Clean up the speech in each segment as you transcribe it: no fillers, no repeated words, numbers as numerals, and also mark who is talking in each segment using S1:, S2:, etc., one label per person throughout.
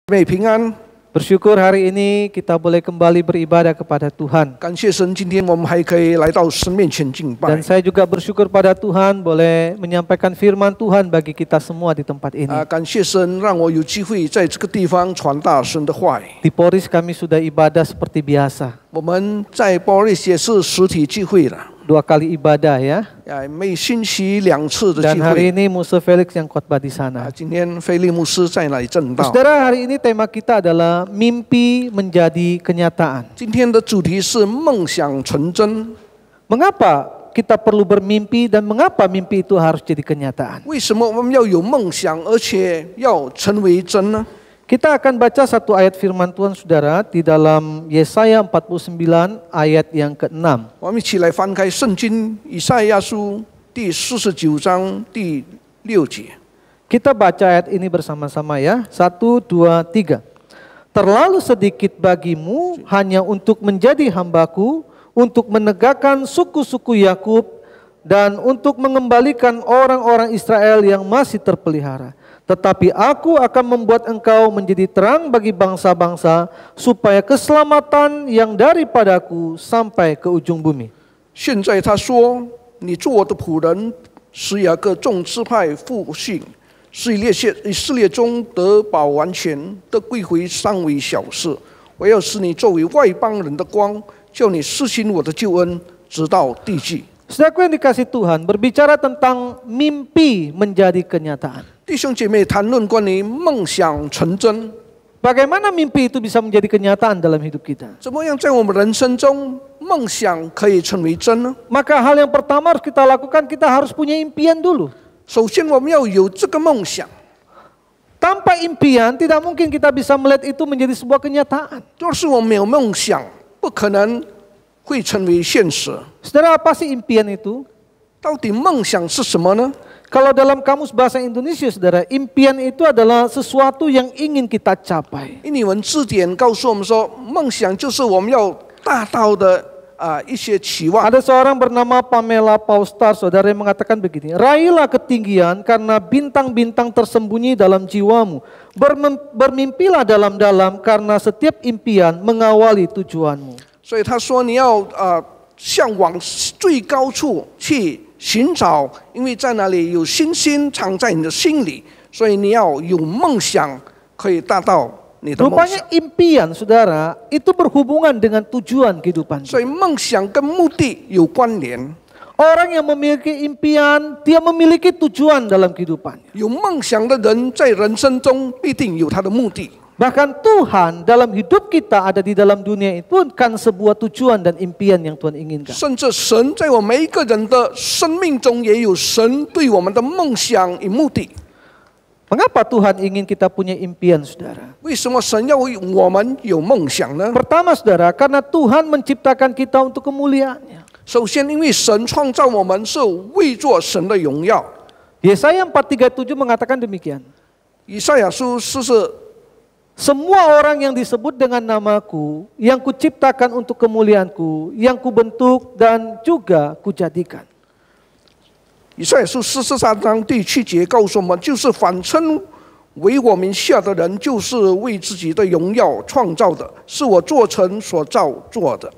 S1: 妹平安，
S2: Bersyukur hari ini kita boleh kembali beribadah kepada Tuhan.
S1: 感谢神，今天我们还可以来到神面前敬拜
S2: Dan。saya juga bersyukur pada Tuhan boleh menyampaikan firman Tuhan bagi kita semua di tempat ini.
S1: 感谢神，让我有机会在这个地方传达神的话语。
S2: Di Poris kami sudah ibadah seperti biasa.
S1: 我们在波利也是实体聚会了，
S2: 2 kali ibadah ya.
S1: 每星期2次的
S2: Dan
S1: 聚
S2: hari
S1: 会。
S2: ini Musa Felix yang khotbah di sana.
S1: 今天菲利牧师在那里正道。
S2: Saudara, hari ini tema kita adalah mimpi menjadi kenyataan.
S1: 今天的主题是梦想成真。
S2: Mengapa kita perlu bermimpi dan mengapa mimpi itu harus jadi kenyataan?
S1: 为什么我们要有梦想，而且要成为真呢？
S2: Kita akan baca satu ayat firman Tuhan saudara di dalam Yesaya 49 ayat yang ke-6.
S1: 我们一起来翻开圣经以赛亚书第49章第6节。
S2: Kita baca ayat ini bersama-sama ya. 1, 2, 3. Terlalu sedikit bagimu hanya untuk menjadi hambaku, untuk menegakkan suku-suku Yakub, dan untuk mengembalikan orang-orang Israel yang masih terpelihara. Tetapi aku akan membuat engkau menjadi terang bagi bangsa-bangsa, supaya keselamatan yang daripadaku sampai ke ujung bumi.
S1: 现在他说：“你做我的仆人，使雅各众支派复兴，使以色列中得保完全，得归回尚为小事。我要使你作为外邦人的光，叫你施行我的救恩，直到地极。”
S2: Saudaraku yang dikasih Tuhan, berbicara tentang mimpi menjadi kenyataan.
S1: 弟兄姐妹，谈论关于梦想成真，
S2: Bagaimana mimpi itu bisa menjadi kenyataan dalam hidup kita?
S1: 怎么样在我们人生中梦想可以成为真呢？
S2: Maka hal yang pertama harus kita lakukan, kita harus punya impian dulu.
S1: 首先，我们要有这个梦想。
S2: Tanpa impian, tidak mungkin kita bisa melihat itu menjadi sebuah kenyataan.
S1: 若是我们没有梦想，不可能会成为现实。
S2: Saudara, apa sih impian itu?
S1: 到底梦想是什么呢？
S2: Kalau dalam kamus bahasa Indonesia, saudara, impian itu adalah sesuatu yang ingin kita capai.
S1: 英语文字典告诉我们说，梦想就是我们要达到的一些期望。
S2: Ada seorang bernama Pamela Paustar, saudara, yang mengatakan begini, raihlah ketinggian karena bintang-bintang tersembunyi dalam jiwamu. Bermimpilah dalam-dalam karena setiap impian mengawali tujuanmu.
S1: 所以他说，你要向往最高处去寻找，因为在那里有星星藏在你的心里，所以你要有梦想，可以达到你的梦想。
S2: Rupanya impian, saudara, itu berhubungan dengan tujuan kehidupan.
S1: 所以梦想跟目的有关联。
S2: Orang yang memiliki impian, dia memiliki tujuan dalam kehidupannya.
S1: 有梦想的人在人生中必定有他的目的。
S2: Bahkan Tuhan dalam hidup kita ada di dalam dunia itu kan sebuah tujuan dan impian yang Tuhan inginkan.
S1: 甚至神在我们每一个人的生命中，也有神对我们的梦想与目的。
S2: Mengapa Tuhan ingin kita punya impian, saudara?
S1: 为什么神要我们有梦想呢？
S2: Pertama, saudara, karena Tuhan menciptakan kita untuk kemuliaan-Nya.
S1: 首先，因为神创造我们是为做神的荣耀。
S2: Yesaya 4:37 mengatakan demikian.
S1: 以赛亚书
S2: Semua orang yang disebut dengan namaku, yang kuciptakan untuk kemuliaanku, yang kubentuk dan juga kujadikan.
S1: 以赛亚书43章第7节告诉我们，就是反称为我名下的人，就是为自己的荣耀创造的，是我做成所造作的。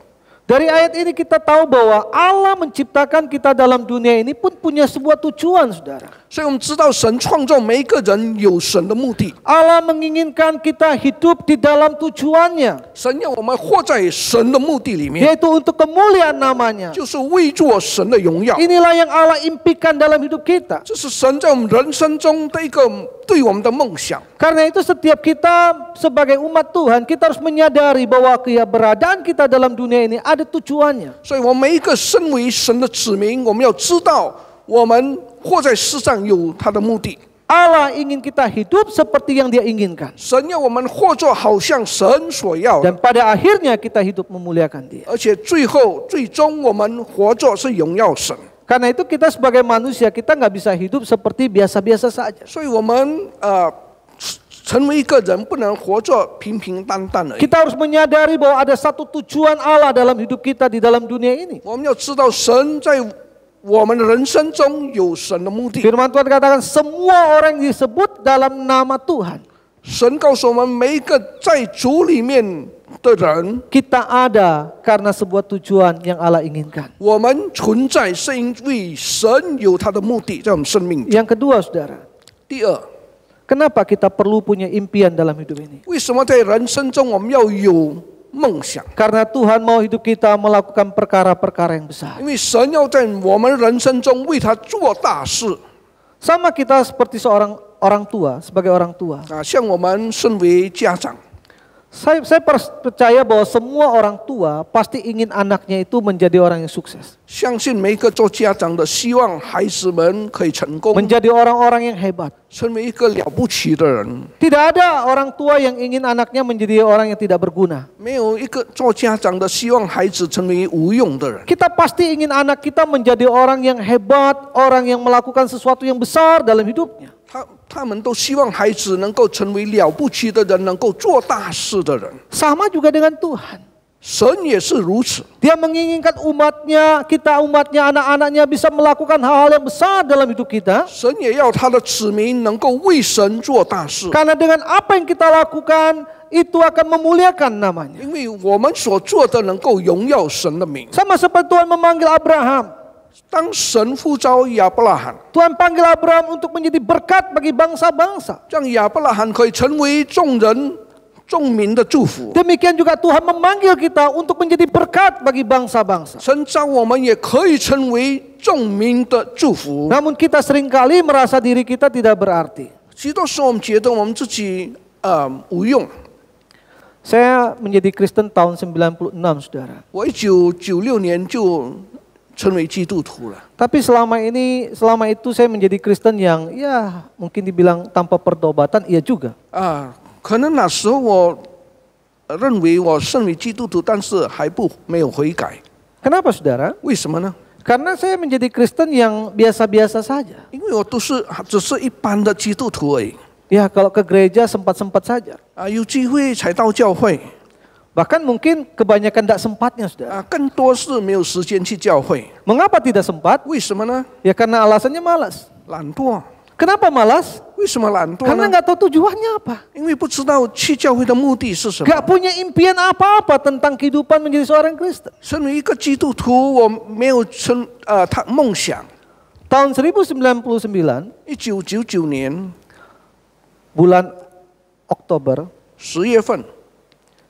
S2: Dari ayat ini kita tahu bahwa Allah menciptakan kita dalam dunia ini pun punya sebuah tujuan, saudara.
S1: 所以我们知道神创造每一个人有神的目的。
S2: Allah menginginkan kita hidup di dalam tujuannya,
S1: 神要我们活在神的目的里面，
S2: yaitu untuk kemuliaan namanya.
S1: 就是为做神的荣耀。
S2: Inilah yang Allah impikan dalam hidup kita.
S1: 这是神在我们人生中的一个对我们的梦想。
S2: Karena itu setiap kita sebagai umat Tuhan, kita harus menyadari bahwa keberadaan kita dalam dunia ini ada tujuannya.
S1: 所以我们每一个身为神的子民，我们要知道我们活在世上有他的目的。
S2: Allah ingin kita hidup seperti yang Dia inginkan.
S1: 神要我们活着好像神所要的，
S2: Dan pada akhirnya kita hidup memuliakan Dia.
S1: 而且最终我们活着是荣耀神。
S2: Karena itu kita sebagai manusia, kita nggak bisa hidup seperti biasa-biasa saja.
S1: 所以我们成为一个人不能活着平平淡淡而已。
S2: Kita harus menyadari bahwa ada satu tujuan Allah dalam hidup kita di dalam dunia ini.
S1: 我们要知道神在我们的人生中有神的目的。
S2: Firman Tuhan katakan semua orang disebut dalam nama Tuhan.
S1: 神告诉我们，每一个在主里面的人，
S2: kita ada karena sebuah tujuan yang Allah inginkan.
S1: 我们存在是因为神有他的目的在我们生命中。
S2: Yang kedua, saudara,
S1: 第二，
S2: kenapa kita perlu punya impian dalam hidup ini?
S1: 为什么在人生中我们要有梦想？
S2: Karena Tuhan mau hidup kita melakukan perkara-perkara yang besar.
S1: 因为神要在我们人生中为他做大事
S2: Sama kita seperti seorang orang tua, sebagai orang tua.
S1: 啊！像我们身为家长，
S2: Saya percaya bahwa semua orang tua pasti ingin anaknya itu menjadi orang yang sukses.
S1: 相信每一个做家长的希望孩子们可以成功，
S2: Menjadi orang-orang yang hebat.
S1: 成为一个了不起的人。
S2: Tidak ada orang tua yang ingin anaknya menjadi orang yang tidak berguna.
S1: 没有一个做家长的希望孩子成为无用的人。
S2: Kita pasti ingin anak kita menjadi orang yang hebat, orang yang melakukan sesuatu yang besar dalam hidupnya.
S1: 他们都希望孩子能够成为了不起的人，能够做大事的人。
S2: Sama juga dengan Tuhan.
S1: 神也是如此，
S2: Dia menginginkan umatnya, kita umatnya, anak-anaknya bisa melakukan hal-hal yang besar dalam hidup kita.
S1: 神也要他的子民能够为神做大事，
S2: Karena dengan apa yang kita lakukan, itu akan memuliakan namanya.
S1: 因为我们所做的能够荣耀神的名。
S2: Sama seperti Tuhan memanggil Abraham.
S1: 当神呼召亚伯拉罕，
S2: Tuhan panggil Abraham untuk menjadi berkat bagi bangsa-bangsa.
S1: 让亚伯拉罕可以成为众人、众民的祝福。
S2: Demikian juga Tuhan memanggil kita untuk menjadi berkat bagi bangsa-bangsa.
S1: 神召我们也可以成为众民的祝福。
S2: Namun kita seringkali merasa diri kita tidak berarti.
S1: 许多时候我们觉得我们自己无用。
S2: Saya menjadi Kristen tahun 96, saudara.
S1: 我1996年就成为基督徒了。
S2: Tapi selama itu saya menjadi Kristen yang ya mungkin dibilang tanpa pertobatan, iya juga.
S1: 可能那时候我认为我身为基督徒，但是没有悔改。
S2: Kenapa, saudara?
S1: 为什么呢？
S2: Karena saya menjadi Kristen yang biasa-biasa saja.
S1: 因为我只是一般的基督徒而已。
S2: Ya kalau ke gereja sempat-sempat saja.
S1: 有机会才到教会。
S2: Bahkan mungkin kebanyakan tidak sempatnya, saudara.
S1: 更多是没有时间去教会。
S2: Mengapa tidak sempat?
S1: 为什么呢？
S2: Ya karena alasannya malas.
S1: 懒惰。
S2: Kenapa malas?
S1: 为什么懒惰
S2: Karena
S1: 呢？
S2: nggak tahu tujuannya apa.
S1: 因为不知道去教会的目的是什么。
S2: Gak punya impian apa-apa tentang kehidupan menjadi seorang Kristen.
S1: 身为一个基督徒，我没有他梦想。
S2: Tahun 1999,
S1: 1999年
S2: bulan Oktober,
S1: 10月份，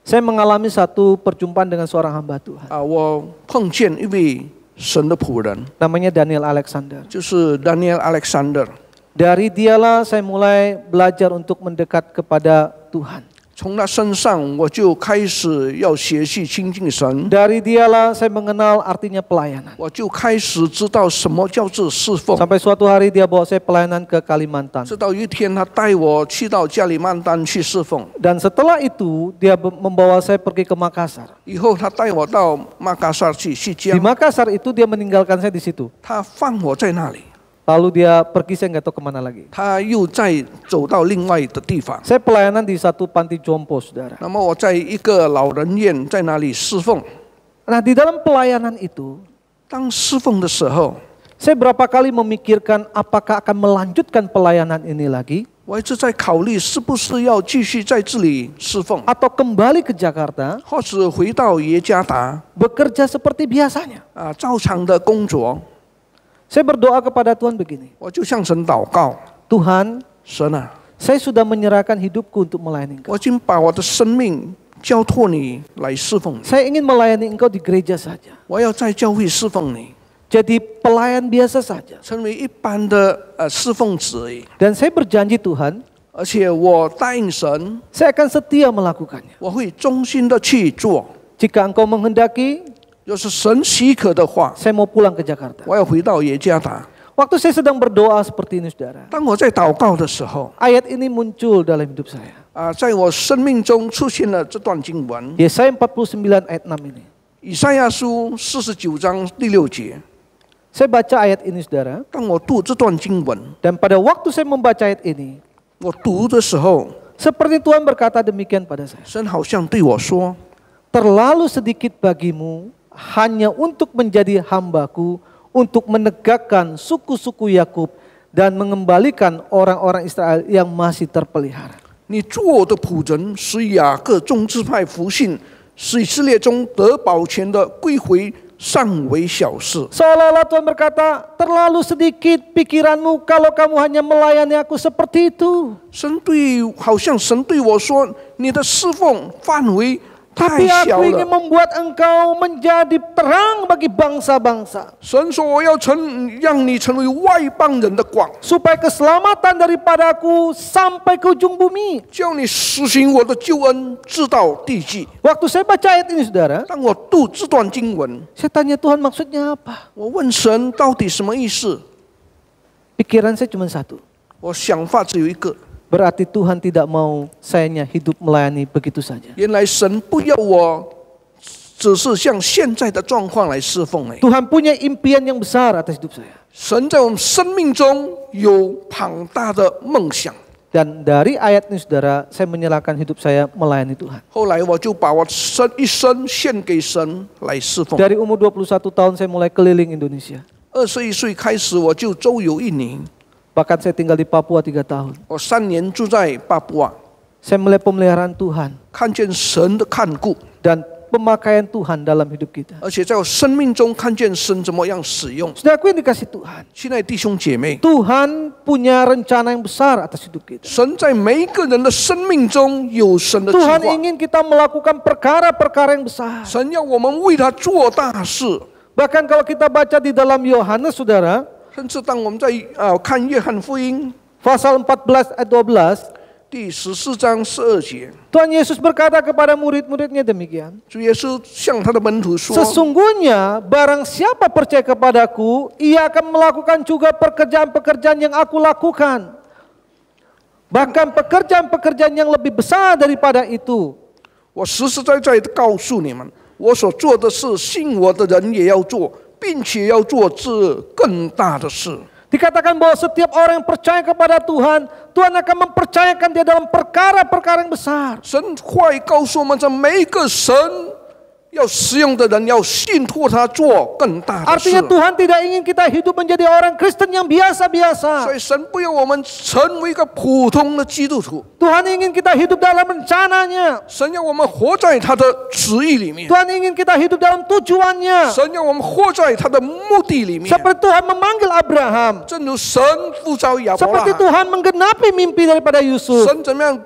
S2: saya mengalami satu perjumpaan dengan seorang hamba Tuhan.
S1: 我碰见一位神的仆人，
S2: Namanya Daniel Alexander.
S1: 就是 Daniel Alexander。
S2: Dari dialah saya mulai belajar untuk mendekat kepada Tuhan.
S1: 从他身上，我就开始要学习亲近神，
S2: Dari dialah saya mengenal artinya pelayanan.
S1: 我就开始知道什么叫做侍奉。
S2: Sampai suatu hari dia bawa saya pelayanan ke Kalimantan.
S1: 直到一天，他带我去到加里曼丹去侍奉，
S2: Dan setelah itu dia membawa saya pergi ke Makassar.
S1: 以后他带我到马嘎萨去
S2: Di
S1: 江，
S2: Makassar itu dia meninggalkan saya di situ.
S1: 他放我在那里，
S2: Lalu dia pergi, saya nggak tahu kemana lagi.
S1: 他又再走到另外的地方。
S2: Saya pelayanan di satu panti jompo, saudara.
S1: 那么我在一个老人院在那里侍奉。
S2: Nah di dalam pelayanan itu,
S1: 当侍奉的时候，
S2: saya berapa kali memikirkan apakah akan melanjutkan pelayanan ini lagi,
S1: 我一直在考虑是不是要继续在这里侍奉，
S2: atau kembali ke Jakarta
S1: 或者回到耶加达
S2: bekerja seperti biasanya.
S1: 照常的工作。
S2: Saya berdoa kepada Tuhan begini,
S1: 我就向神祷告，
S2: Tuhan,
S1: 神啊，
S2: saya sudah menyerahkan hidupku untuk melayani Engkau.
S1: 我已经把我的生命交托你来侍奉你，
S2: Saya ingin melayani Engkau di gereja saja.
S1: 我要在教会侍奉你，
S2: Jadi pelayan biasa saja.
S1: 成为一般的侍奉者而已。
S2: Dan saya berjanji Tuhan,
S1: 而且我答应神，
S2: saya akan setia melakukannya.
S1: 我会忠心的去做。
S2: Jika Engkau menghendaki,
S1: 要是神许可的话，
S2: saya mau pulang ke Jakarta.
S1: 我要回到耶加达。
S2: Waktu saya sedang berdoa seperti ini, saudara,
S1: 当我在祷告的时候，
S2: ayat ini muncul dalam hidup saya.
S1: 在我生命中出现了这段经文，
S2: Yesaya 49 ayat 6 ini.
S1: 以赛亚书49章第6节。
S2: Saya baca ayat ini, saudara,
S1: 当我读这段经文，
S2: dan pada waktu saya membaca ayat ini,
S1: 我读的时候，
S2: seperti Tuhan berkata demikian pada saya.
S1: 神好像对我说
S2: Terlalu sedikit bagimu hanya untuk menjadi hambaku, untuk menegakkan suku-suku Yakub dan mengembalikan orang-orang Israel yang masih terpelihara.：“
S1: 你做我的仆人，使雅各众支派复兴，使以色列中得保全的归回，尚为小事。
S2: Seolah-olah Tuhan berkata, terlalu sedikit pikiranmu kalau kamu hanya melayani aku seperti itu.
S1: 好像神对我说，你的侍奉范围太
S2: Tapi
S1: 小
S2: aku ingin
S1: 了。
S2: membuat engkau menjadi terang bagi bangsa-bangsa.
S1: 神说我要让你成为外邦人的光，
S2: Supaya keselamatan daripadaku sampai ke ujung bumi.
S1: 叫你实行我的救恩，直到地极。
S2: Waktu saya baca ayat ini saudara,
S1: 当我读这段经文，
S2: saya tanya Tuhan maksudnya apa?
S1: 我问神到底什么意思？
S2: Pikiran saya cuma satu.
S1: 我想法只有一个，
S2: Berarti Tuhan tidak mau sayanya hidup melayani begitu saja.
S1: 原来神不要我只是像现在的状况来侍奉。
S2: Tuhan punya impian yang besar atas hidup saya.
S1: 神在我们生命中有庞大的梦想。
S2: Dan dari ayat ini saudara, saya menyerahkan hidup saya melayani Tuhan.
S1: 后来我就把我一生献给神来侍奉。
S2: Dari umur 21 tahun saya mulai keliling Indonesia.
S1: 21岁开始我就周游印尼，
S2: Bahkan saya tinggal di Papua 3 tahun.
S1: 我3年住在巴布亚，
S2: Saya melihat pemeliharaan Tuhan
S1: 看见神的看顾，
S2: dan pemakaian Tuhan dalam hidup kita.
S1: 而且在我生命中看见神怎么样使用。
S2: Saudaraku yang dikasih Tuhan,
S1: 亲爱的弟兄姐妹，
S2: Tuhan punya rencana yang besar atas hidup kita.
S1: 神在每一个人的生命中有神的计
S2: Tuhan
S1: 划，
S2: ingin kita melakukan perkara-perkara yang besar.
S1: 神要我们为他做大事。
S2: Bahkan kalau kita baca di dalam Yohanes saudara,
S1: 甚至当我们在看约翰福音
S2: pasal 14 ayat 12,
S1: 第14章12节，
S2: Tuhan Yesus berkata kepada murid-muridnya demikian.
S1: 主耶稣向他的门徒说：
S2: Sesungguhnya barang siapa percaya kepadaku, ia akan melakukan juga pekerjaan-pekerjaan yang aku lakukan. Bahkan pekerjaan-pekerjaan yang lebih besar daripada itu.
S1: 我实实在在的告诉你们，我所做的事，信我的人也要做，并且要做这更大的事。
S2: Dikatakan bahwa setiap orang yang percaya kepada Tuhan, Tuhan akan mempercayakan dia dalam perkara-perkara yang besar.
S1: 神话语告诉我们，这每一个神要使用的人，要信托他做更大的事
S2: Artinya。Tuhan tidak ingin kita hidup menjadi orang Kristen yang
S1: 所
S2: biasa-biasa.
S1: 以神不要我们成为一个普通的基督徒，
S2: Tuhan ingin kita hidup dalam rencananya.
S1: 神要我们活在他的旨意里面，
S2: Tuhan ingin kita hidup dalam tujuannya.
S1: 神要我们活在他的目的里面。
S2: Seperti Tuhan memanggil Abraham.
S1: 正如神呼召亚伯拉
S2: Seperti
S1: 罕，
S2: Tuhan menggenapi mimpi daripada Yusuf.
S1: 神怎么样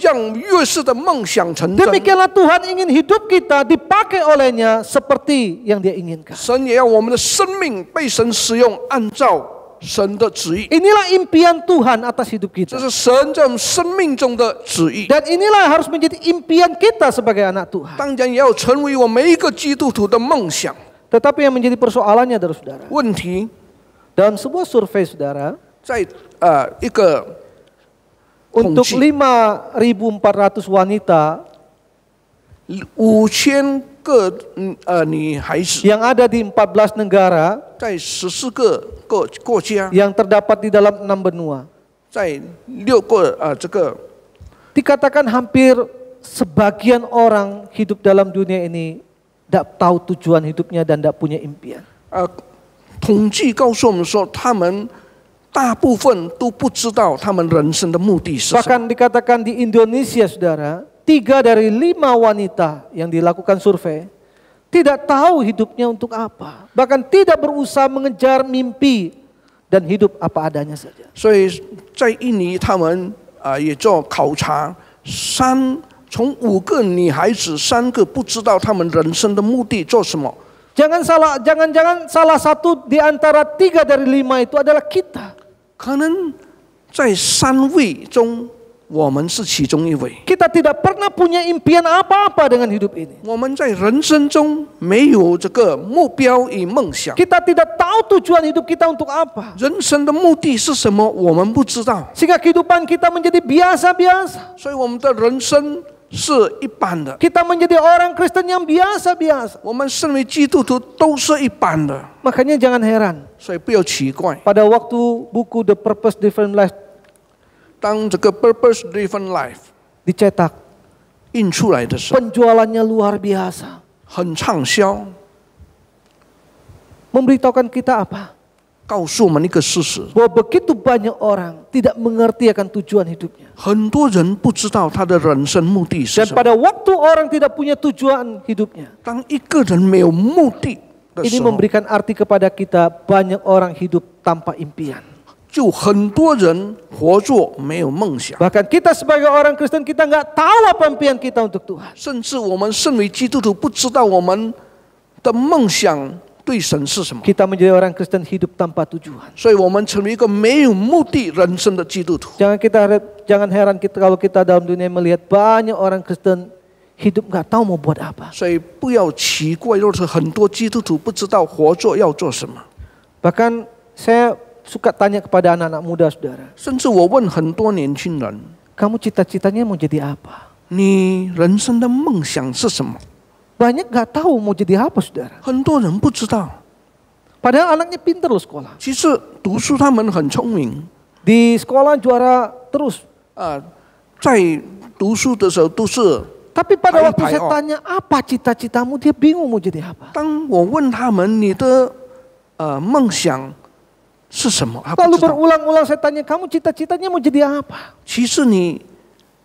S1: 让约瑟的梦想成真？
S2: Demikianlah Tuhan ingin hidup kita dipakai olehnya seperti yang dia inginkan.
S1: 神也要我们的生命被神使用，按照神的旨意。
S2: Inilah impian Tuhan atas hidup
S1: 这
S2: kita.
S1: 是神在我们生命中的旨意，
S2: Dan inilah harus menjadi impian kita sebagai anak Tuhan.
S1: 当然也要成为我每一个基督徒的梦想。
S2: Tetapi yang menjadi persoalannya adalah saudara.
S1: 问题
S2: Dalam sebuah survei saudara,
S1: 在一个
S2: untuk
S1: 统计
S2: 5.400 wanita
S1: 5000个女孩子，
S2: yang ada di 14 negara
S1: 在14个国家，
S2: yang terdapat di dalam 6 benua.
S1: 在6个这个
S2: Dikatakan hampir sebagian orang hidup dalam dunia ini tidak tahu tujuan hidupnya dan tidak punya impian.
S1: 统计告诉我们说，他们大部分都不知道他们人生的目的是什么。
S2: Bahkan dikatakan di Indonesia saudara, 3 dari 5 wanita yang dilakukan survei tidak tahu hidupnya untuk apa. Bahkan tidak berusaha mengejar mimpi dan hidup apa adanya saja.
S1: 所以在印尼，他们也做考察，从5个女孩子，3个不知道他们人生的目的做什么。
S2: Jangan-jangan salah satu di antara 3 dari 5 itu adalah kita.
S1: 可能在3位中，我们是其中一位。
S2: Kita tidak pernah punya impian apa-apa dengan hidup ini.
S1: 我们在人生中没有这个目标与梦想，
S2: Kita tidak tahu tujuan hidup kita untuk apa.
S1: 人生的目的是什么，我们不知道，
S2: Sehingga kehidupan kita menjadi biasa-biasa.
S1: 所以我们的人生是一般的。
S2: Kita menjadi orang Kristen yang biasa-biasa.
S1: 我们身为基督徒都是一般的，
S2: Makanya jangan heran.
S1: 所以不要奇怪。
S2: Pada waktu buku The Purpose Driven Life
S1: 当这个 Purpose Driven Life
S2: dicetak,
S1: 印出来的时候，
S2: penjualannya luar biasa.
S1: 很畅销，
S2: Memberitahukan kita apa?
S1: 告诉我们一个事实，
S2: bahwa begitu banyak orang tidak mengerti akan tujuan hidupnya.
S1: 很多人不知道他的人生目的是
S2: Dan
S1: 什么。
S2: pada waktu orang tidak punya tujuan hidupnya,
S1: 当一个人没有目的的
S2: ini
S1: 时候，
S2: memberikan arti kepada kita banyak orang hidup tanpa impian.
S1: 就很多人活着没有梦想，
S2: Bahkan kita sebagai orang Kristen kita nggak tahu apa impian kita untuk Tuhan.
S1: 甚至我们身为基督徒不知道我们的梦想对神是什么，
S2: Kita menjadi orang Kristen hidup tanpa tujuan.
S1: 所以我们成为一个没有目的人生的基督徒。
S2: Jangan heran kita kalau kita dalam dunia melihat banyak orang Kristen hidup nggak tahu mau buat apa.
S1: 所以不要奇怪，若是很多基督徒不知道活着要做什么。
S2: Bahkan saya suka tanya kepada anak-anak muda saudara,
S1: 甚至我问很多年轻人，
S2: kamu cita-citanya mau jadi apa?
S1: 你人生的梦想是什么？
S2: Banyak nggak tahu mau jadi apa saudara.
S1: 很多人不知道。
S2: Padahal anaknya pintar loh sekolah.
S1: 其实读书他们很聪明
S2: Di sekolah juara terus.
S1: 啊，在读书的时候都是。
S2: Tapi pada waktu
S1: Pai-pai,
S2: saya
S1: oh.
S2: tanya apa cita-citamu, dia bingung mau jadi apa.
S1: 当我问他们你的梦想是什么，他不
S2: Lalu
S1: 知道。
S2: berulang-ulang saya tanya, kamu cita-citanya mau jadi apa?
S1: 其实你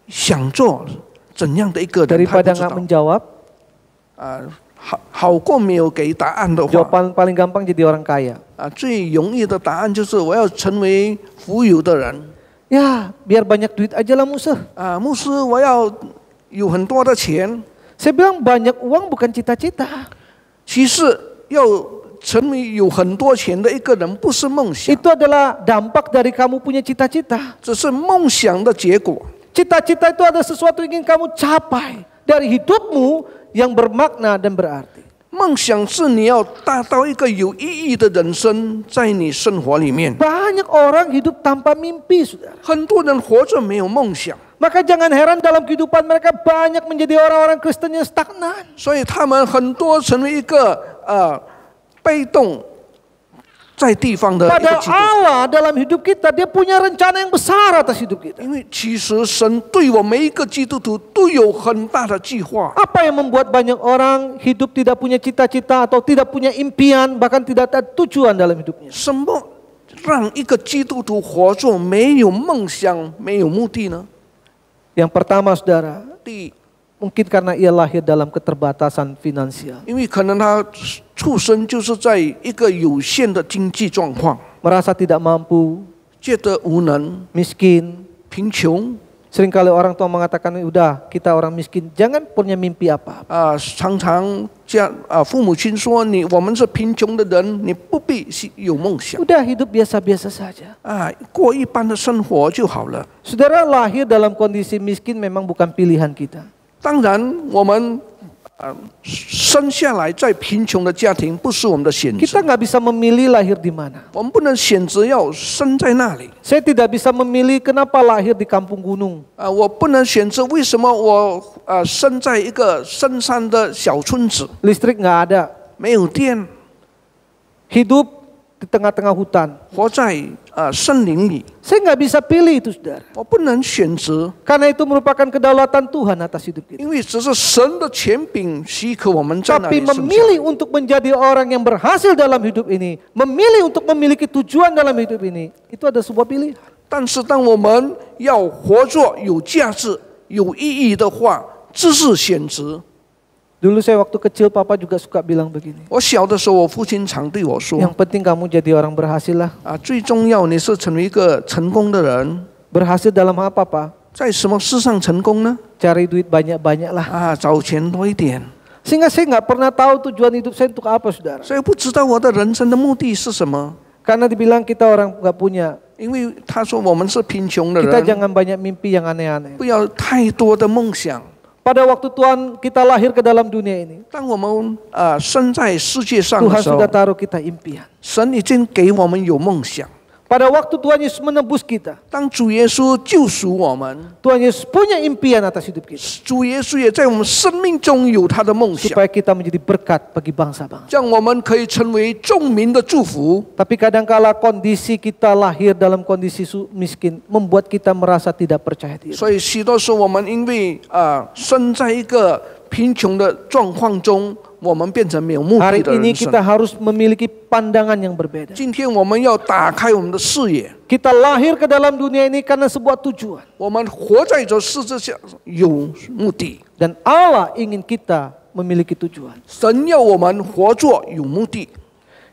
S1: 想做怎样的一个人，他不
S2: Daripada
S1: 知
S2: nggak
S1: 道。
S2: menjawab,
S1: 好过没有给答案的话
S2: jawaban paling gampang jadi orang kaya.
S1: 最容易的答案就是我要成为富有的人
S2: Ya, biar banyak duit aja lah Musa.
S1: 牧师，我要有很多的钱。
S2: Saya bilang banyak uang bukan cita-cita.
S1: 其实要成为有很多钱的一个人，不是梦想，
S2: Itu adalah dampak dari kamu punya cita-cita.
S1: 只是梦想的结果。
S2: Cita-cita itu ada sesuatu yang ingin kamu capai dari hidupmu yang bermakna dan berarti.
S1: 梦想是你要达到一个有意义的人生，在你生活里面。
S2: Banyak orang hidup tanpa mimpi, saudara.
S1: 很多人活着没有梦想，
S2: Maka jangan heran dalam kehidupan mereka banyak menjadi orang-orang Kristen yang stagnan.
S1: 所以他们很多成为一个被动在地方的一个
S2: Padahal
S1: 基督徒。
S2: Allah dalam hidup kita, dia punya rencana yang besar atas hidup kita.
S1: 因为其实神对我每一个基督徒都有很大的计划。
S2: Apa yang membuat banyak orang hidup tidak punya cita-cita atau tidak punya impian, bahkan tidak ada tujuan dalam hidupnya?
S1: 什么让一个基督徒活着没有梦想、没有目的呢？
S2: Yang pertama saudara,
S1: 第一，
S2: mungkin karena ia lahir dalam keterbatasan finansial.
S1: 因为可能他出生就是在一个有限的经济状况，
S2: Merasa tidak mampu,
S1: 觉得无能、
S2: miskin.
S1: 贫穷
S2: Seringkali orang tua mengatakan, udah kita orang miskin, jangan punya mimpi apa-apa.
S1: 常常父母亲说我们是贫穷的人，你不必有梦想
S2: Udah hidup biasa-biasa saja.
S1: 过一般的生活就好了。
S2: Saudara, lahir dalam kondisi miskin memang bukan pilihan kita.
S1: 当然，我们生下来在贫穷的家庭不是我们的选
S2: Kita
S1: 择，
S2: nggak bisa memilih lahir di mana.
S1: 我们不能选择要生在那里。
S2: Saya tidak bisa memilih kenapa lahir di kampung gunung.
S1: 我不能选择为什么我生在一个深山的小村子，
S2: Listrik nggak ada.
S1: 没有电，
S2: Hidup di tengah-tengah hutan.
S1: 活在森林里，
S2: Saya nggak bisa pilih itu saudara.
S1: 我不能选择，
S2: Karena itu merupakan kedaulatan Tuhan atas hidup kita.
S1: 因为只是神的权柄许可我们在那
S2: Tapi
S1: 里生下。
S2: memilih untuk menjadi orang yang berhasil dalam hidup ini, memilih untuk memiliki tujuan dalam hidup ini, itu ada sebuah pilihan.
S1: 但是当我们要活着有价值、有意义的话，这是选择。
S2: Dulu saya waktu kecil papa juga suka bilang begini.
S1: 我小的时候，我父亲常对我说
S2: Yang penting kamu jadi orang berhasil lah.
S1: 最重要你是成为一个成功的人，
S2: Berhasil dalam apa Pak?
S1: 在什么事上成功呢？
S2: Cari duit banyak-banyak lah.
S1: 找钱多一点。
S2: Sehingga saya nggak pernah tahu tujuan hidup saya untuk apa saudara.
S1: 所以不知道我的人生的目的是什么，
S2: Karena dibilang kita orang nggak punya.
S1: 因为他说我们是贫穷的
S2: Kita
S1: 人，
S2: jangan banyak mimpi yang aneh-aneh.
S1: 不要太多的梦想。
S2: Pada waktu Tuhan kita lahir ke dalam dunia ini,
S1: 当我们生在世界上
S2: Tuhan
S1: 的时候
S2: sudah，taruh kita impian.
S1: 神已经给我们有梦想。
S2: Pada waktu Tuhan Yesus menebus kita,
S1: 当主耶稣救赎我们，
S2: Tuhan Yesus punya impian atas hidup kita.
S1: 主耶稣也在我们生命中有他的梦想，
S2: Supaya kita menjadi berkat bagi bangsa-bangsa.
S1: 让我们可以成为众民的祝福。
S2: Tapi kadangkala kondisi kita lahir dalam kondisi miskin membuat kita merasa tidak percaya diri.
S1: 所以许多时候我们因为生在一个贫穷的状况中，我们变成没有目的
S2: Hari
S1: 的
S2: ini
S1: 人生。
S2: kita harus memiliki pandangan yang berbeda.
S1: 今天我们要打开我们的视野，
S2: Kita lahir ke dalam dunia ini karena sebuah tujuan.
S1: 我们活在这世界上有目的，
S2: Dan Allah ingin kita memiliki tujuan.
S1: 神要我们活作有目的。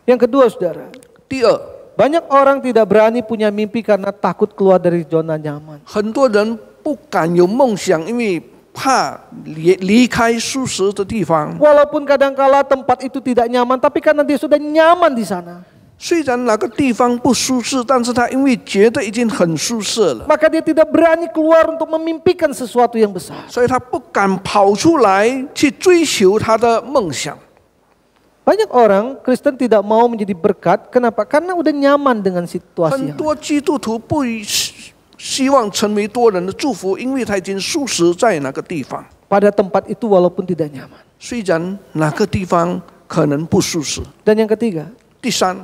S2: Yang kedua, saudara,
S1: 第二，
S2: banyak orang tidak berani punya mimpi karena takut keluar dari zona nyaman.
S1: 很多人不敢有梦想，因为怕离开舒适的地方。
S2: Walaupun kadangkala tempat itu tidak nyaman, tapi karena dia sudah nyaman di sana,
S1: 虽然那个地方不舒适，但是他因为觉得已经很舒适了，
S2: maka dia tidak berani keluar untuk memimpikan sesuatu yang besar.
S1: 所以他不敢跑出来去追求他的梦想。
S2: Banyak orang Kristen tidak mau menjadi berkat. Kenapa? Karena udah nyaman dengan situasi
S1: 很
S2: yang
S1: 多基督徒不希望成为多人的祝福，因为他已经舒适在那个地方。
S2: pada tempat itu walaupun tidak nyaman.
S1: 虽然那个地方可能不舒适。
S2: Dan yang ketiga,
S1: 第三，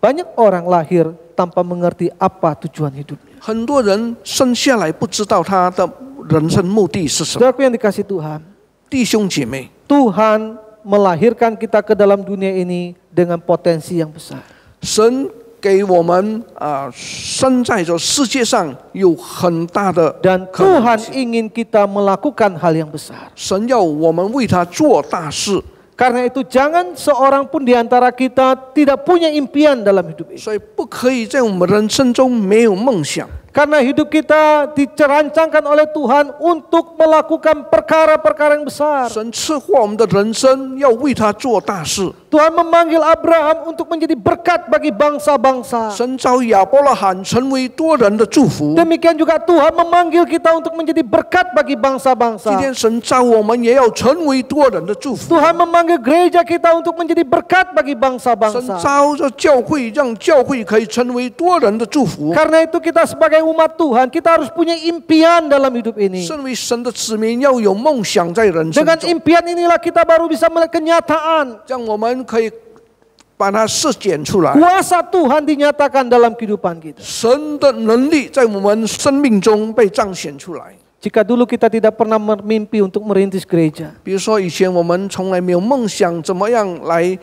S2: banyak orang lahir tanpa mengerti apa tujuan hidupnya.
S1: 很多人生下来不知道他的人生目的是什么。
S2: Saudaraku yang dikasih Tuhan,
S1: 弟兄姐妹，
S2: Tuhan melahirkan kita ke dalam dunia ini dengan potensi yang besar.
S1: 神给我们生在这世界上有很大的
S2: Dan
S1: 可能
S2: Tuhan
S1: 性。
S2: ingin kita melakukan hal yang besar.
S1: 神要我们为他做大事，
S2: Karena itu jangan seorang pun di antara kita tidak punya impian dalam hidup ini.
S1: 所以不可以在我们人生中没有梦想。
S2: Karena hidup kita dirancangkan oleh Tuhan untuk melakukan perkara-perkara yang besar.
S1: 神策划我们的人生，要为他做大事。
S2: Tuhan memanggil Abraham untuk menjadi berkat bagi bangsa-bangsa.
S1: 神召亚伯拉罕成为多人的祝福。
S2: Demikian juga Tuhan memanggil kita untuk menjadi berkat bagi
S1: 今
S2: bangsa-bangsa.
S1: 天神召我们也要成为多人的祝福。
S2: Tuhan memanggil gereja kita untuk menjadi berkat bagi
S1: 神
S2: bangsa-bangsa.
S1: 召着教会，让教会可以成为多人的祝福。
S2: Karena itu kita sebagai umat Tuhan, kita harus punya impian dalam hidup ini.
S1: 身为神的子民，要有梦想在人生
S2: Dengan
S1: 中，
S2: impian inilah kita baru bisa melihat kenyataan.
S1: 这样我们可以把它实践出来。
S2: Kuasa Tuhan dinyatakan dalam kehidupan kita.
S1: 神的能力在我们生命中被彰显出来。
S2: Jika dulu kita tidak pernah bermimpi untuk merintis gereja,
S1: 比如说，以前我们从来没有梦想怎么样来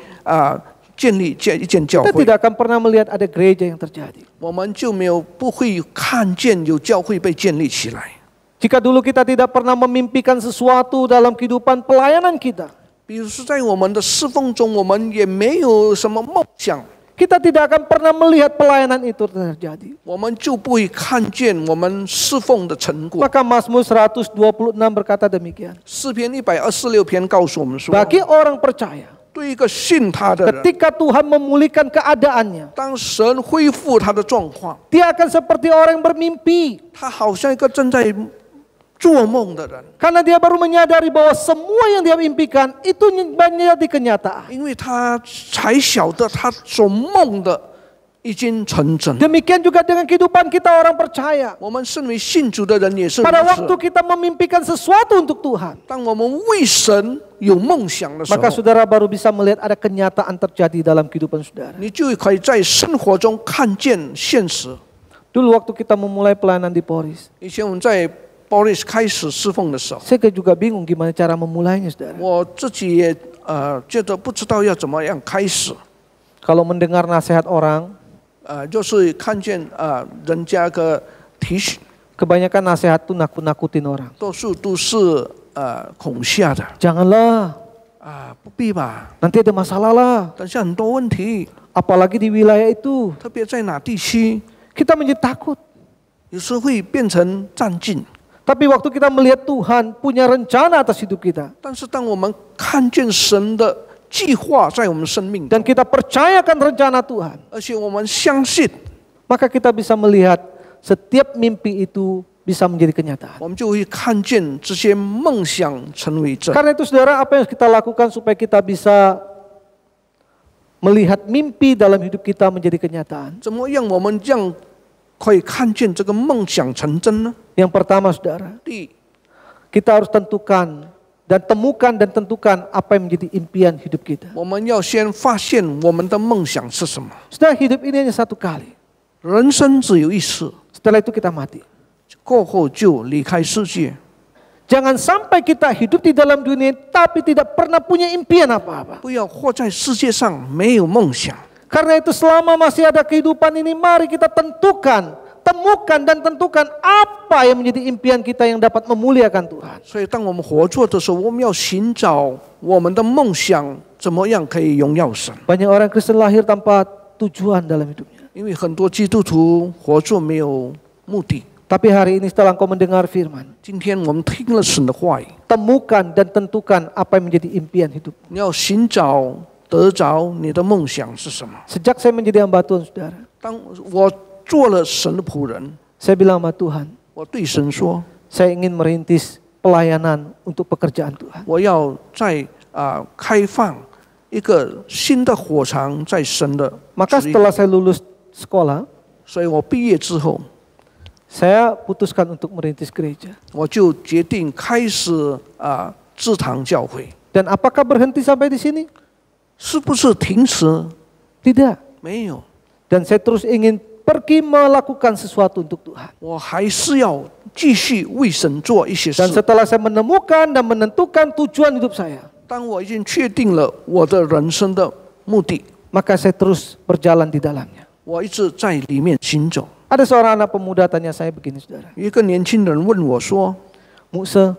S1: 建立一间教
S2: kita
S1: 会，
S2: tidak akan pernah melihat ada gereja yang terjadi.
S1: 我们就不会看见有教会被建立起来。
S2: Jika dulu kita tidak pernah memimpikan sesuatu dalam kehidupan pelayanan kita,
S1: 比如说，在我们的侍奉中，我们也没有什么梦想，
S2: kita tidak akan pernah melihat pelayanan itu terjadi.
S1: 我们就不会看见我们侍奉的成果。
S2: Maka Mazmur 126 berkata demikian.
S1: 诗篇126篇告诉我们说，
S2: Bagi orang percaya,
S1: 对一个信他的人，
S2: ketika Tuhan memulihkan keadaannya,
S1: 当神恢复他的状况，
S2: dia akan seperti orang yang bermimpi.
S1: 他好像一个正在做梦的人，
S2: Karena dia baru menyadari bahwa semua yang dia impikan itu menjadi kenyataan.
S1: 因为他才晓得他所梦的已经成真。
S2: Demikian juga dengan kehidupan kita orang percaya.
S1: 我们身为信主的人也是如
S2: Pada waktu
S1: 此。
S2: kita memimpikan sesuatu untuk Tuhan,
S1: 当我们为神有梦想的时
S2: maka
S1: 候，
S2: saudara baru bisa melihat ada kenyataan terjadi dalam kehidupan saudara.
S1: 你就可以在生活中看见现实。
S2: Dulu waktu kita memulai pelayanan di Polres,
S1: 以前我们在 Boris 开始侍奉的时候，
S2: saya juga bingung gimana cara memulainya, saudara.
S1: 我自己也觉得不知道要怎么样开始。
S2: Kalau mendengar nasihat orang,
S1: 就是看见人家的提醒，
S2: kebanyakan nasihat tuh nakut-nakutin orang.
S1: 多数都是恐吓的
S2: Janganlah,
S1: 不必吧，
S2: nanti ada masalah lah.
S1: 等下很多问题，
S2: Apalagi di wilayah itu,
S1: 特别在哪地区，
S2: kita menjadi takut.
S1: 有时会变成战境。
S2: Tapi waktu kita melihat Tuhan punya rencana atas hidup kita,
S1: 但是当我们看见神的计划在我们生命中，
S2: dan kita percayakan rencana Tuhan,
S1: 而且我们相信，
S2: maka kita bisa melihat setiap mimpi itu bisa menjadi kenyataan.
S1: 我们就会看见这些梦想成为真。
S2: Karena itu saudara, apa yang kita lakukan supaya kita bisa melihat mimpi dalam hidup kita menjadi kenyataan?
S1: 怎么样我们这样可以看见这个梦想成真呢？
S2: Yang pertama saudara,
S1: 第一，
S2: kita harus tentukan dan tentukan apa yang menjadi impian hidup kita.
S1: 我们要先发现我们的梦想是什么。
S2: Saudara, hidup ini hanya satu kali.
S1: 人生只有一次，
S2: Setelah itu kita mati.
S1: 过后就离开世界。
S2: Jangan sampai kita hidup di dalam dunia tapi tidak pernah punya impian apa-apa.
S1: 不要活在世界上没有梦想。
S2: Karena itu selama masih ada kehidupan ini, mari kita temukan dan tentukan apa yang menjadi impian kita yang dapat memuliakan Tuhan.
S1: 所以当我们活着的时候，我们要寻找我们的梦想怎么样可以荣耀神。
S2: Banyak orang Kristen lahir tanpa tujuan dalam hidupnya.
S1: 因为很多基督徒活着没有目的。
S2: Tapi hari ini setelah engkau mendengar firman,
S1: 今天我们听了神的话语，
S2: temukan dan tentukan apa yang menjadi impian hidup.
S1: 你要寻找得着你的梦想是什么。
S2: Sejak saya menjadi hamba Tuhan, saudara,
S1: 当我做了神的仆人，
S2: saya bilang sama Tuhan,
S1: 我对神说，
S2: saya ingin merintis pelayanan untuk pekerjaan Tuhan.
S1: 我要在开放一个新的火场在神的
S2: Maka
S1: 旨意。
S2: setelah saya lulus sekolah,
S1: 所以我毕业之后，
S2: saya putuskan untuk merintis gereja.
S1: 我就决定开始支堂教会。
S2: Dan apakah berhenti sampai di sini?
S1: 是不是停止？
S2: Tidak.
S1: 没有，
S2: Dan saya terus ingin pergi melakukan sesuatu untuk Tuhan.
S1: 我还是要继续为神做一些事
S2: Dan。setelah saya menemukan dan menentukan tujuan hidup saya,
S1: 当我已经确定了我的人生的目的，
S2: maka saya terus berjalan di dalamnya.
S1: 我一直在里面行走。
S2: Ada seorang anak pemuda tanya saya begini, saudara.
S1: 一个年轻人问我说
S2: Musa,：“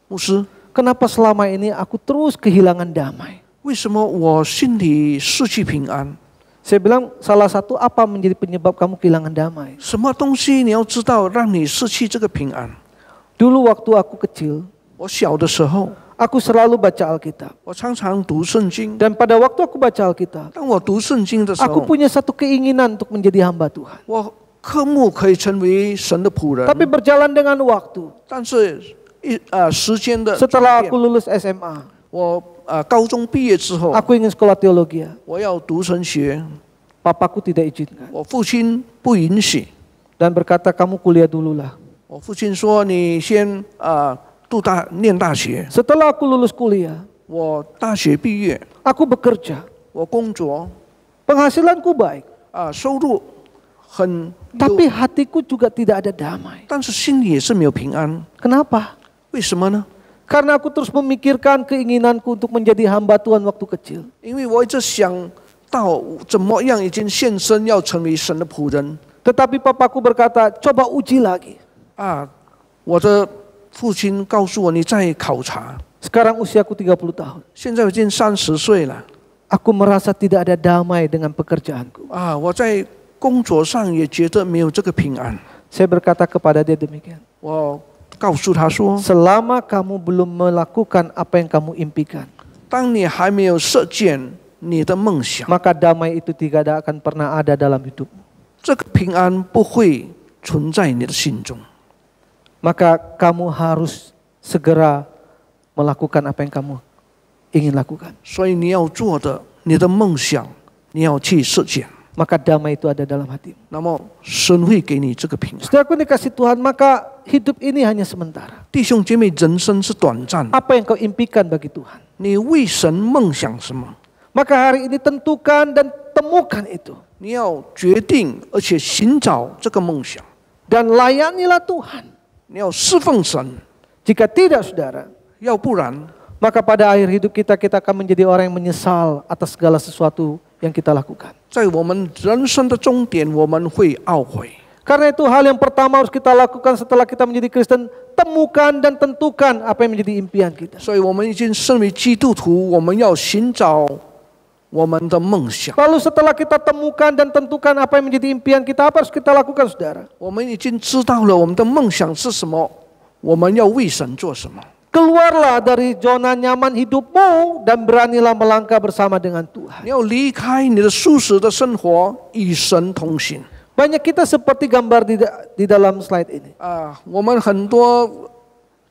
S1: 牧师，
S2: kenapa selama ini aku terus kehilangan damai?”
S1: 为什么我心里失去平安？
S2: Saya bilang, salah satu apa menjadi penyebab kamu kehilangan damai?
S1: 什么东西你要知道让你失去这个平安？
S2: Dulu waktu aku kecil,
S1: 我小的时候，
S2: aku selalu baca Alkitab.
S1: 我常常读圣经。
S2: Dan pada waktu aku baca Alkitab,
S1: 当我读圣经的时
S2: aku
S1: 候，
S2: punya satu keinginan untuk menjadi hamba Tuhan.
S1: 我科目可以成为神的仆人，
S2: Tapi berjalan dengan waktu,
S1: 但是时间的
S2: setelah
S1: 转
S2: aku
S1: 变，
S2: lulus SMA,
S1: 我高中毕业之后，
S2: aku ingin sekolah teologi.
S1: 我要读神学，
S2: Papaku tidak izinkan
S1: 我父亲不允许。
S2: dan berkata, kamu kuliah dululah.
S1: 我父亲说：“你先念大学。
S2: Setelah aku lulus kuliah, ”
S1: 我大学毕业，
S2: aku bekerja.
S1: 我工作，
S2: Penghasilanku baik,
S1: 收入很有，
S2: tapi hatiku juga tidak ada damai.
S1: 但是心里也是没有平安。
S2: Kenapa?
S1: 为什么呢？
S2: Karena aku terus memikirkan keinginanku untuk menjadi hamba Tuhan waktu kecil.
S1: 因为我一直想到怎么样已经献身要成为神的仆人
S2: Tetapi papaku berkata, coba uji lagi.
S1: 我的父亲告诉我：“你再考察。
S2: Sekarang usiaku 30 tahun. ”
S1: 现在我已经30岁了
S2: Aku merasa tidak ada damai dengan pekerjaanku.
S1: 我在工作上也觉得没有这个平安。
S2: Saya berkata kepada dia demikian.
S1: 我告诉他说：“
S2: Selama kamu belum melakukan apa yang kamu impikan,
S1: 当你还没有实践你的梦想，
S2: maka damai itu tidak akan pernah ada dalam hidupmu.
S1: 这个平安不会存在你的心中。
S2: Maka kamu harus segera melakukan apa yang kamu ingin lakukan.
S1: 所以你要做的，你的梦想，你要去实践。
S2: Maka damai itu ada dalam hatimu.
S1: 那么神会给你这个平安。
S2: Saudaraku dikasih Tuhan, maka hidup ini hanya sementara.
S1: 弟兄姐妹，人生是短暂的，
S2: Apa yang kau impikan bagi Tuhan?
S1: 你为神梦想什么？
S2: Maka hari ini tentukan dan temukan itu.
S1: 你要决定，而且寻找这个梦想。
S2: Dan layanilah Tuhan.
S1: 你要侍奉神，
S2: Jika tidak, saudara,
S1: 要不然
S2: maka pada akhir hidup kita akan menjadi orang yang menyesal atas segala sesuatu yang kita lakukan.
S1: 在我们人生的终点，我们会懊悔。
S2: Karena itu hal yang pertama harus kita lakukan setelah kita menjadi Kristen, temukan dan tentukan apa yang menjadi impian kita.
S1: 所以我们已经身为基督徒，我们要寻找我们的梦想。
S2: Lalu setelah kita temukan dan tentukan apa yang menjadi impian kita, apa harus kita lakukan, saudara?
S1: 我们已经知道了我们的梦想是什么，我们要为神做什么。
S2: Keluarlah dari zona nyaman hidupmu dan beranilah melangkah bersama dengan Tuhan.
S1: 你要离开你的舒适的生活，与神同行。
S2: Banyak kita seperti gambar di dalam slide ini.
S1: 我们很多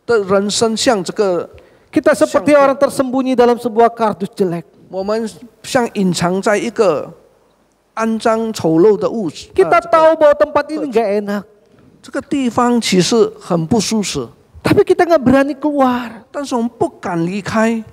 S1: 的人生像这个，
S2: Kita seperti orang tersembunyi dalam sebuah kardus jelek.
S1: 我们像隐藏在一个肮脏丑陋的物质。
S2: Kita tahu bahwa tempat ini nggak enak,
S1: 这个地方其实很不舒适，
S2: tapi kita nggak berani keluar.
S1: 但是我们不敢离开。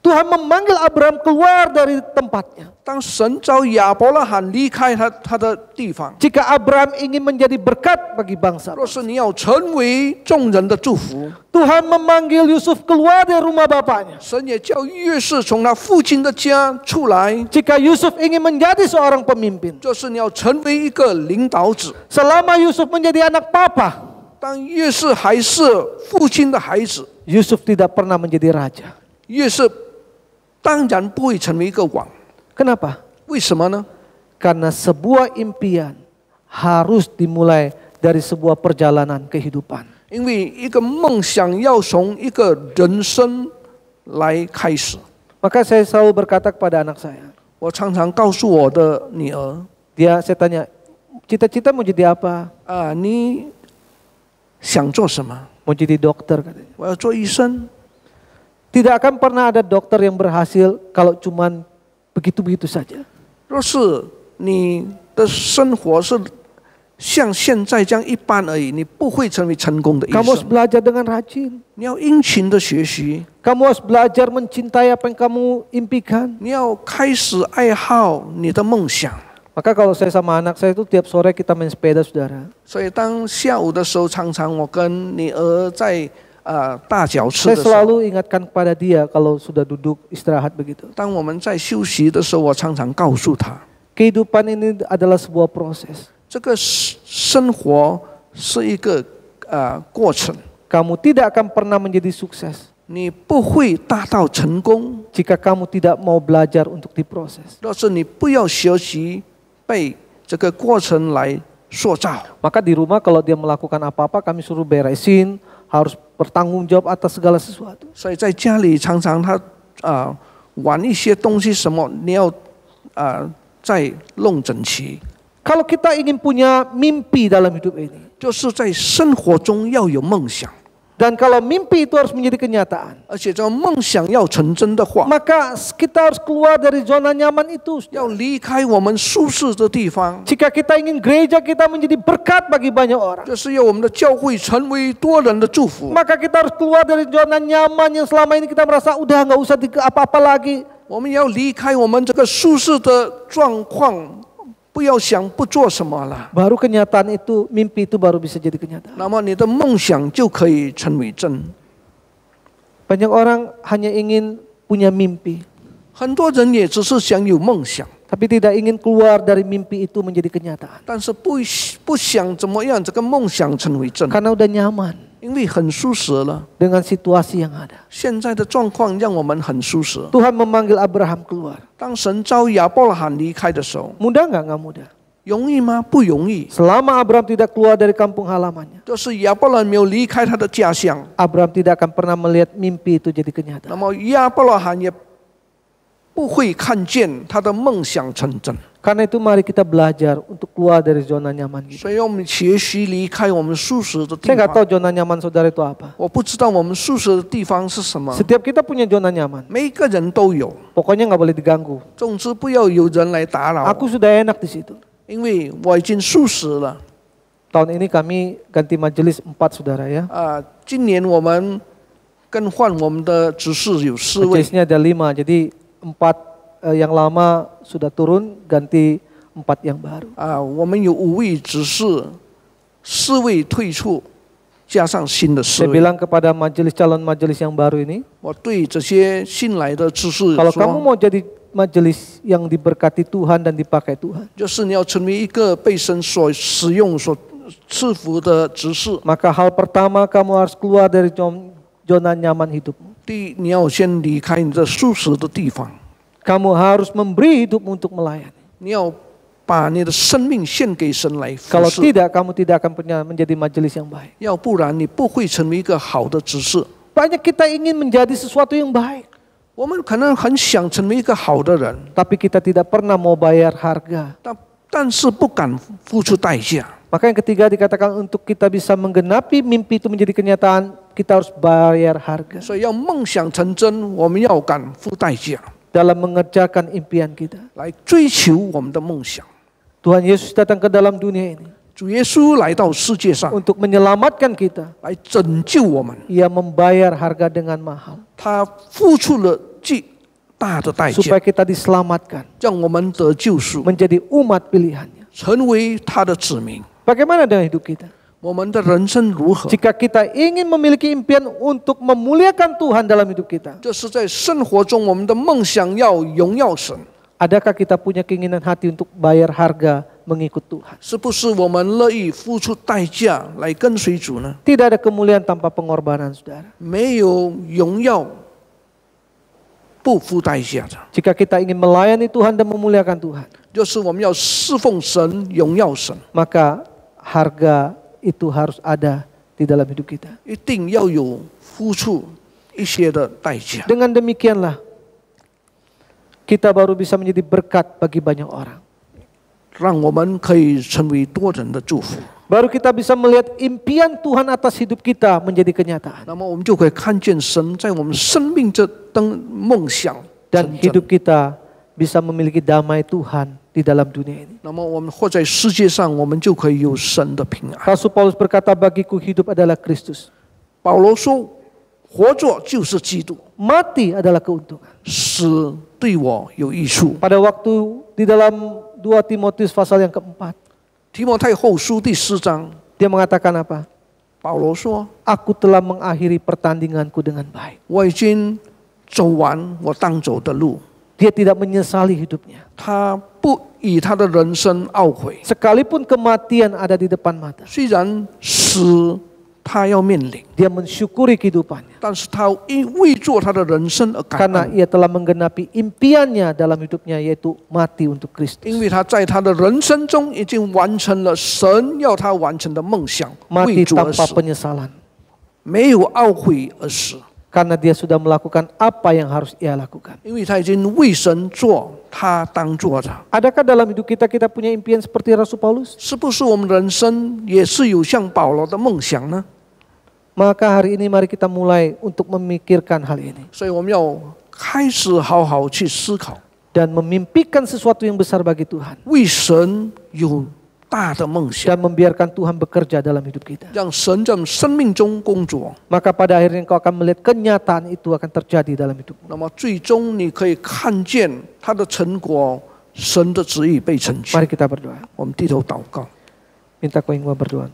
S2: Tuhan memanggil Abraham keluar dari tempatnya.
S1: 当神召亚伯拉罕离开他的地方，
S2: Jika Abraham ingin menjadi berkat bagi bangsa,
S1: 若是你要成为众人的祝福，
S2: Tuhan memanggil Yusuf keluar dari rumah bapaknya.
S1: 神也叫约瑟从他父亲的家出来，
S2: Jika Yusuf ingin menjadi seorang pemimpin,
S1: 就是你要成为一个领导者。
S2: selama Yusuf menjadi anak papa,
S1: 当约瑟还是父亲的孩子，
S2: Yusuf tidak pernah menjadi raja.
S1: 约瑟当然不会成为一个王。
S2: Kenapa?
S1: 为什么呢？
S2: Karena sebuah impian harus dimulai dari sebuah perjalanan kehidupan.
S1: 因为一个梦想要从一个人生来开始。
S2: Maka saya selalu berkata kepada anak saya,
S1: 我常常告诉我的女儿
S2: saya tanya, cita-cita mau jadi apa?
S1: 啊，你想做什么？
S2: Mau jadi dokter katanya.
S1: 我要做医生。
S2: Tidak akan pernah ada dokter yang berhasil kalau cuman begitu-begitu saja.
S1: 若是你的生活是像现在这样一般而已，你不会成为成功的医
S2: Kamu harus
S1: 生。
S2: belajar dengan rajin.
S1: 你要殷勤的学习，
S2: Kamu harus belajar mencintai apa yang kamu impikan.
S1: 你要开始爱好你的梦想。
S2: Maka kalau saya sama anak saya itu tiap sore kita main sepeda, saudara.
S1: 所以当下午的时候，常常我跟女儿在大脚吃
S2: Saya
S1: 的时候，
S2: selalu ingatkan kepada dia kalau sudah duduk istirahat begitu.
S1: 当我们在休息的时候，我常常告诉她，
S2: Kehidupan ini adalah sebuah proses.
S1: 这个生活是一个过程，
S2: Kamu tidak akan pernah menjadi sukses
S1: 你不会达到成功，
S2: jika kamu tidak mau belajar untuk diproses.
S1: 若是你不要学习被这个过程来塑造。
S2: Maka di rumah kalau dia melakukan apa-apa kami suruh beresin, harus bertanggung jawab atas segala sesuatu.
S1: 所以在家里常常他玩一些东西什么，你要再弄整齐。
S2: Kalau kita ingin punya mimpi dalam hidup ini,
S1: 就是在生活中要有梦想，
S2: dan kalau mimpi itu harus menjadi kenyataan,
S1: 而且这个梦想要成真的话，
S2: maka kita harus keluar dari zona nyaman itu.
S1: 要离开我们舒适的地方，
S2: Jika kita ingin gereja kita menjadi berkat bagi banyak orang,
S1: 就是要我们的教会成为多人的祝福。
S2: maka kita harus keluar dari zona nyaman yang selama ini kita merasa udah nggak usah apa-apa lagi.
S1: 我们要离开我们这个舒适的状况，不要想不做什么了，
S2: Baru kenyataan itu, mimpi itu baru bisa jadi kenyataan.
S1: 那么你的梦想就可以成为真。
S2: Banyak orang hanya ingin punya mimpi,
S1: 很多人也只是想有梦想，
S2: tapi tidak ingin keluar dari mimpi itu menjadi kenyataan.
S1: 但是不想怎么样这个梦想成为真，
S2: Karena udah nyaman
S1: 因为很舒适了。
S2: dengan situasi yang ada.
S1: 现在的状况让我们很舒适。
S2: Tuhan memanggil Abraham keluar.
S1: 当神召亚伯拉罕离开的时候，
S2: Mudah nggak? Nggak mudah.
S1: 容易吗？不容易。
S2: Selama Abraham tidak keluar dari kampung halamannya,
S1: 就是亚伯拉罕没有离开他的家乡，
S2: Abraham tidak akan pernah melihat mimpi itu jadi
S1: 那
S2: kenyataan.
S1: 么亚伯拉罕也不会看见他的梦想成真。
S2: Karena itu mari kita belajar untuk keluar dari zona nyaman kita.
S1: 所以我们学习离开我们舒适的地
S2: Saya nggak tahu
S1: 方。
S2: zona nyaman saudara itu apa.
S1: 我不知道我们舒适的地方是什么，
S2: Setiap kita punya zona nyaman.
S1: 每一个人都有。
S2: Pokoknya nggak boleh diganggu.
S1: 总之不要有人来打扰
S2: Aku
S1: 我，
S2: sudah enak di situ.
S1: 因为我已经舒适了。
S2: Tahun ini kami ganti majelis 4 saudara ya.
S1: 今年我们更换我们的执事有4位，
S2: Majelisnya ada 5, jadi 4 yang lama sudah turun, ganti 4 yang baru.
S1: 我们有5位执事，4位退出，加上新的4
S2: Saya
S1: 位。
S2: bilang kepada calon majelis yang baru ini,
S1: 我对这些新来的执事
S2: kalau kamu
S1: 说，
S2: mau jadi majelis yang diberkati Tuhan dan dipakai Tuhan,
S1: 就是你要成为一个被神所使用、所赐福的执事。
S2: maka hal pertama kamu harus keluar dari zona nyaman hidupmu.
S1: 第一，你要先离开你的舒适的地方，
S2: Kamu harus memberi hidupmu untuk melayani.
S1: 你要把你的生命献给神来服
S2: Kalau
S1: 侍。
S2: tidak, kamu tidak akan punya menjadi majelis yang baik.
S1: 要不然你不会成为一个好的执事。
S2: Banyak kita ingin menjadi sesuatu yang baik,
S1: 我们可能很想成为一个好的人，
S2: tapi kita tidak pernah mau bayar harga.
S1: 但是不敢付出代价。
S2: Maka yang ketiga dikatakan untuk kita bisa menggenapi mimpi itu menjadi kenyataan, kita harus bayar harga
S1: 所以要梦想成真，我们要敢付代价
S2: dalam mengerjakan impian kita.
S1: 来追求我们的梦想。
S2: Tuhan Yesus datang ke dalam dunia ini
S1: 主耶稣来到世界上
S2: untuk menyelamatkan kita.
S1: 来拯救我们，
S2: Ia membayar harga dengan mahal.
S1: 他付出了大的代
S2: supaya
S1: 价，
S2: kita diselamatkan,
S1: 让我们得救赎，
S2: menjadi umat pilihannya.
S1: 成为他的子民。
S2: Bagaimana dengan hidup kita?
S1: 我们的人生如何？
S2: Jika kita ingin memiliki impian untuk memuliakan Tuhan dalam hidup kita,
S1: 这是在生活中我们的梦想要荣耀神，
S2: adakah kita punya keinginan hati untuk bayar harga mengikut Tuhan?
S1: 是不是我们乐意付出代价来跟随主呢？
S2: Tidak ada kemuliaan tanpa pengorbanan, saudara.
S1: 没有荣耀不付代价的，
S2: Jika kita ingin melayani Tuhan dan memuliakan Tuhan,
S1: 就是我们要侍奉神、荣耀神，
S2: maka harga itu harus ada di dalam hidup kita.
S1: 一定要有付出一些的代价。
S2: Dengan demikianlah, kita baru bisa menjadi berkat bagi banyak orang.
S1: 让我们可以成为多人的祝福，
S2: Baru kita bisa melihat impian Tuhan atas hidup kita menjadi kenyataan.
S1: 那么我们就可以看见神在我们生命这灯梦想
S2: Dan
S1: 成真。
S2: hidup kita bisa memiliki damai Tuhan di dalam dunia ini.
S1: 那么我们活在世界上，我们就可以有神的平安。
S2: Rasul Paulus berkata, bagiku hidup adalah Kristus,
S1: 保罗说：“活着就是基督，
S2: mati adalah keuntungan.
S1: 死对我有益处。”
S2: Pada waktu di dalam 2 Timotius pasal yang keempat,
S1: 提摩太后书第4章，
S2: dia mengatakan apa?
S1: 保罗说
S2: Aku telah mengakhiri pertandinganku dengan baik.
S1: 我已经走完我当走的路。
S2: Dia tidak menyesali hidupnya.
S1: 他不以他的人生懊悔，
S2: Sekalipun kematian ada di depan mata,
S1: 虽然死他要面临，
S2: dia mensyukuri kehidupannya.
S1: 但是他因为做他的人生而感
S2: Karena
S1: 恩，
S2: ia telah menggenapi impiannya dalam hidupnya, yaitu mati untuk Kristus.
S1: 因为他在他的人生中已经完成了神要他完成的梦想，
S2: Mati
S1: 为主而
S2: tanpa
S1: 死，
S2: penyesalan.
S1: 没有懊悔而死，
S2: Karena dia sudah melakukan apa yang harus ia lakukan.
S1: 因为他已经为神做他当做的。
S2: Adakah dalam hidup kita punya impian seperti Rasul Paulus?
S1: 是不是我们人生也是有像保罗的梦想呢？
S2: Maka hari ini mari kita mulai untuk memikirkan hal ini.
S1: 所以我们要开始好好去思考，
S2: Dan memimpikan sesuatu yang besar bagi Tuhan.
S1: 为神有大的梦想，
S2: Dan membiarkan Tuhan bekerja dalam hidup kita.
S1: 让神在我们生命中工作。
S2: Maka pada akhirnya engkau akan melihat kenyataan itu akan terjadi dalam hidupmu.
S1: 那么最终你可以看见他的成果，神的旨意被成就。
S2: Mari kita berdoa.
S1: 我们低头祷告。
S2: Minta kau yang berdoa.